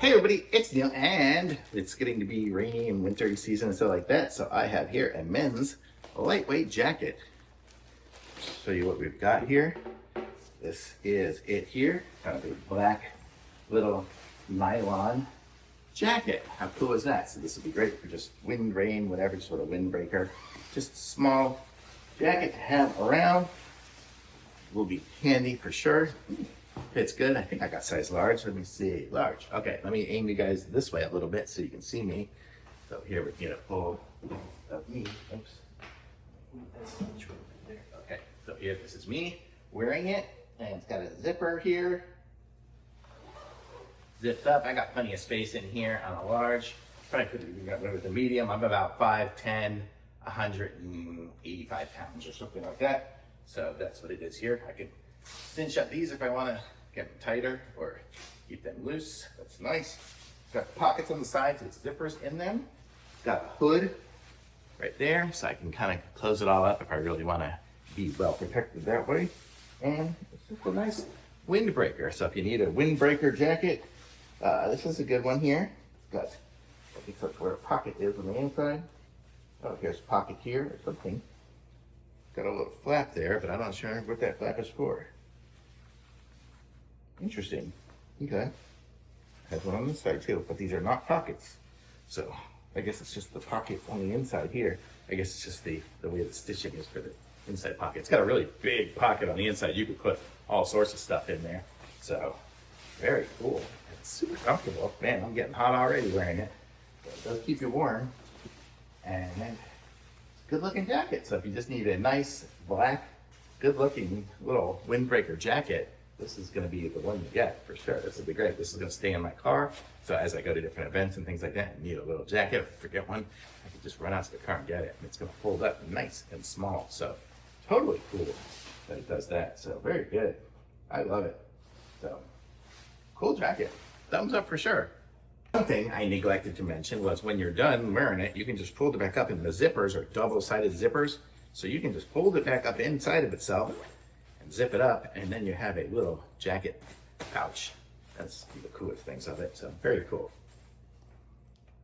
Hey everybody, it's Neil, and it's getting to be rainy and wintry season and stuff like that, so I have here a men's lightweight jacket. Show you what we've got here. This is it here, kind of a black little nylon jacket. How cool is that? So this would be great for just wind, rain, whatever, sort of windbreaker. Just a small jacket to have around. Will be handy for sure. Fits good. I think I got size large. Let me see. Large. Okay, let me aim you guys this way a little bit so you can see me. So here we get a full of me. Oops. Okay, so here this is me wearing it, and it's got a zipper here. Zipped up. I got plenty of space in here on a large. Probably could have even got rid of the medium. I'm about 5'10", 185 pounds or something like that. So that's what it is here. I can cinch up these if I want to get them tighter or keep them loose. That's nice. Got pockets on the sides with zippers in them. It's got a hood right there, so I can kind of close it all up if I really want to be well protected that way. And it's just a nice windbreaker. So if you need a windbreaker jacket, this is a good one here. It's got, I think that's where a pocket is on the inside. Oh, here's a pocket here or something. Got a little flap there, but I'm not sure what that flap is for. Interesting. Okay. Has one on the side too, but these are not pockets. So I guess it's just the pocket on the inside here. I guess it's just the way the stitching is for the inside pocket. It's got a really big pocket on the inside. You could put all sorts of stuff in there. So very cool. It's super comfortable. Man, I'm getting hot already wearing it. But it does keep you warm. And good looking jacket. So if you just need a nice black, good looking little windbreaker jacket, this is going to be the one you get for sure. This will be great. This is going to stay in my car. So as I go to different events and things like that and need a little jacket, if I forget one, I can just run out to the car and get it. And it's going to fold up nice and small. So totally cool that it does that. So very good. I love it. So cool jacket. Thumbs up for sure. One thing I neglected to mention was when you're done wearing it, you can just fold it back up, and the zippers are double-sided zippers. So you can just fold it back up inside of itself and zip it up, and then you have a little jacket pouch. That's the coolest things of it, so very cool.